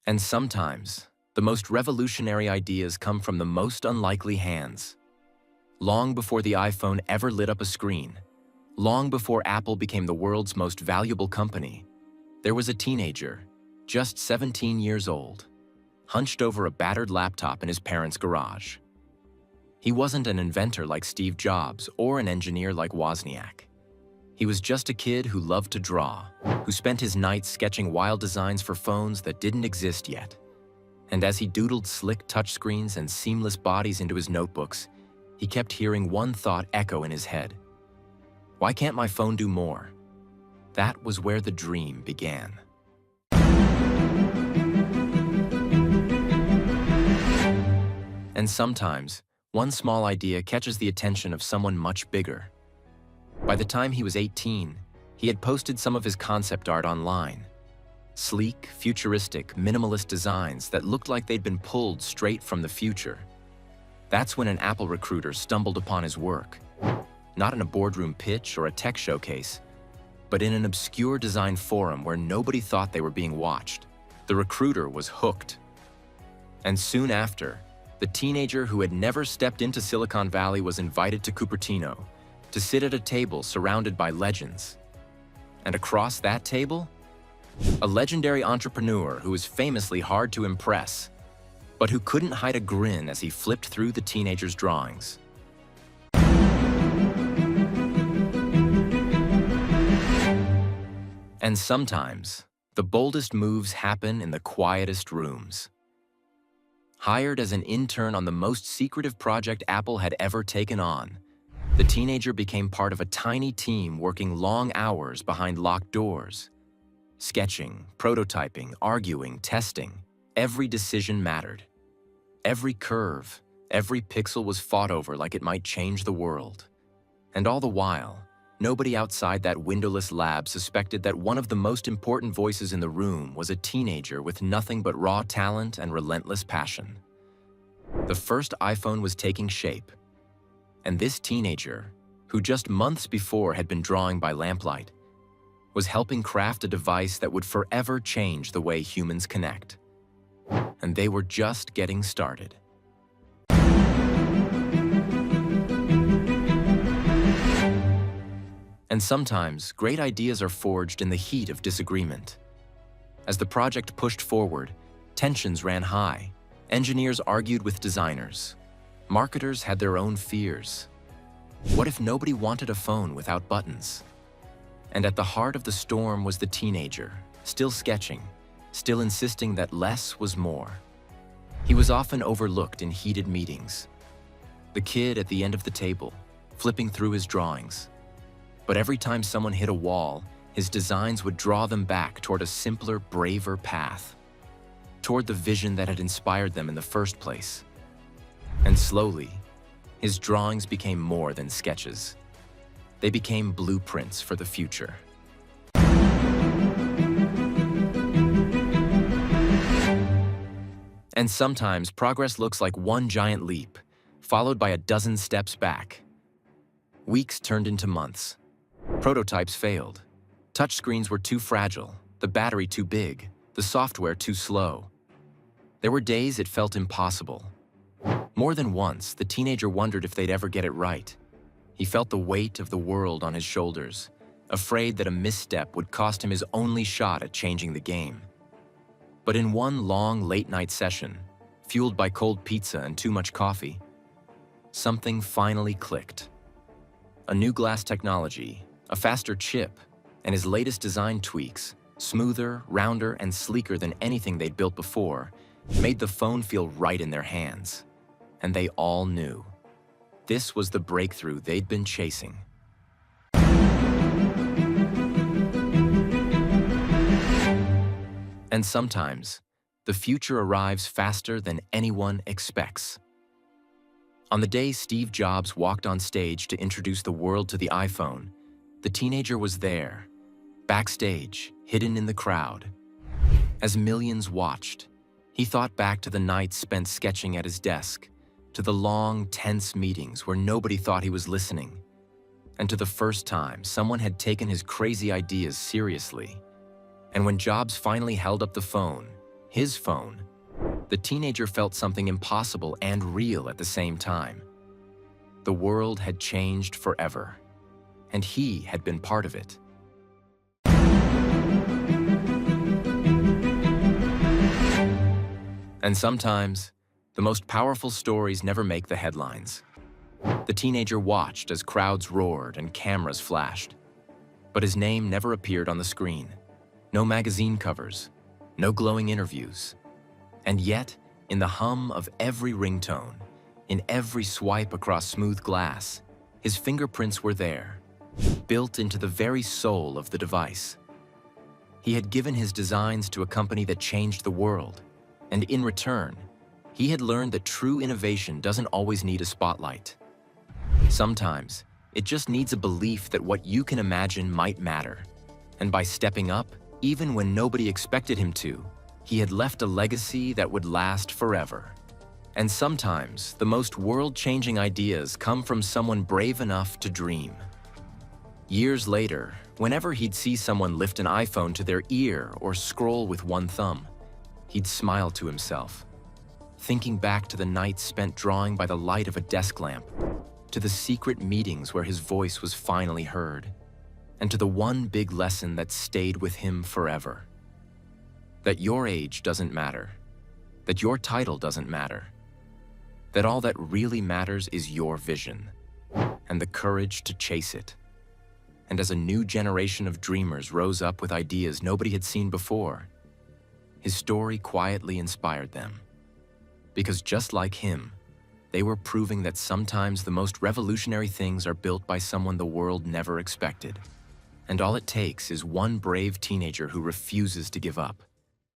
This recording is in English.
And sometimes, the most revolutionary ideas come from the most unlikely hands. Long before the iPhone ever lit up a screen, long before Apple became the world's most valuable company, there was a teenager, just 17 years old, hunched over a battered laptop in his parents' garage. He wasn't an inventor like Steve Jobs or an engineer like Wozniak. He was just a kid who loved to draw, who spent his nights sketching wild designs for phones that didn't exist yet. And as he doodled slick touchscreens and seamless bodies into his notebooks, he kept hearing one thought echo in his head. Why can't my phone do more? That was where the dream began. And sometimes, one small idea catches the attention of someone much bigger. By the time he was 18, he had posted some of his concept art online. Sleek, futuristic, minimalist designs that looked like they'd been pulled straight from the future. That's when an Apple recruiter stumbled upon his work. Not in a boardroom pitch or a tech showcase, but in an obscure design forum where nobody thought they were being watched. The recruiter was hooked. And soon after, the teenager who had never stepped into Silicon Valley was invited to Cupertino to sit at a table surrounded by legends. And across that table, a legendary entrepreneur who was famously hard to impress, but who couldn't hide a grin as he flipped through the teenager's drawings. And sometimes, the boldest moves happen in the quietest rooms. Hired as an intern on the most secretive project Apple had ever taken on, the teenager became part of a tiny team working long hours behind locked doors. Sketching, prototyping, arguing, testing, every decision mattered. Every curve, every pixel was fought over like it might change the world. And all the while, nobody outside that windowless lab suspected that one of the most important voices in the room was a teenager with nothing but raw talent and relentless passion. The first iPhone was taking shape, and this teenager, who just months before had been drawing by lamplight, was helping craft a device that would forever change the way humans connect. And they were just getting started. And sometimes, great ideas are forged in the heat of disagreement. As the project pushed forward, tensions ran high. Engineers argued with designers. Marketers had their own fears. What if nobody wanted a phone without buttons? And at the heart of the storm was the teenager, still sketching, still insisting that less was more. He was often overlooked in heated meetings. The kid at the end of the table, flipping through his drawings. But every time someone hit a wall, his designs would draw them back toward a simpler, braver path, toward the vision that had inspired them in the first place. And slowly, his drawings became more than sketches. They became blueprints for the future. And sometimes progress looks like one giant leap, followed by a dozen steps back. Weeks turned into months. Prototypes failed. Touchscreens were too fragile, the battery too big, the software too slow. There were days it felt impossible. More than once, the teenager wondered if they'd ever get it right. He felt the weight of the world on his shoulders, afraid that a misstep would cost him his only shot at changing the game. But in one long late-night session, fueled by cold pizza and too much coffee, something finally clicked. A new glass technology, a faster chip, and his latest design tweaks, smoother, rounder, and sleeker than anything they'd built before, made the phone feel right in their hands. And they all knew. This was the breakthrough they'd been chasing. And sometimes, the future arrives faster than anyone expects. On the day Steve Jobs walked on stage to introduce the world to the iPhone, the teenager was there, backstage, hidden in the crowd. As millions watched, he thought back to the nights spent sketching at his desk, to the long, tense meetings where nobody thought he was listening, and to the first time someone had taken his crazy ideas seriously. And when Jobs finally held up the phone, his phone, the teenager felt something impossible and real at the same time. The world had changed forever, and he had been part of it. And sometimes, the most powerful stories never make the headlines. The teenager watched as crowds roared and cameras flashed. But his name never appeared on the screen. No magazine covers, no glowing interviews. And yet, in the hum of every ringtone, in every swipe across smooth glass, his fingerprints were there, built into the very soul of the device. He had given his designs to a company that changed the world, and in return, he had learned that true innovation doesn't always need a spotlight. Sometimes, it just needs a belief that what you can imagine might matter. And by stepping up, even when nobody expected him to, he had left a legacy that would last forever. And sometimes, the most world-changing ideas come from someone brave enough to dream. Years later, whenever he'd see someone lift an iPhone to their ear or scroll with one thumb, he'd smile to himself, thinking back to the nights spent drawing by the light of a desk lamp, to the secret meetings where his voice was finally heard, and to the one big lesson that stayed with him forever. That your age doesn't matter, that your title doesn't matter, that all that really matters is your vision and the courage to chase it. And as a new generation of dreamers rose up with ideas nobody had seen before, his story quietly inspired them. Because just like him, they were proving that sometimes the most revolutionary things are built by someone the world never expected. And all it takes is one brave teenager who refuses to give up.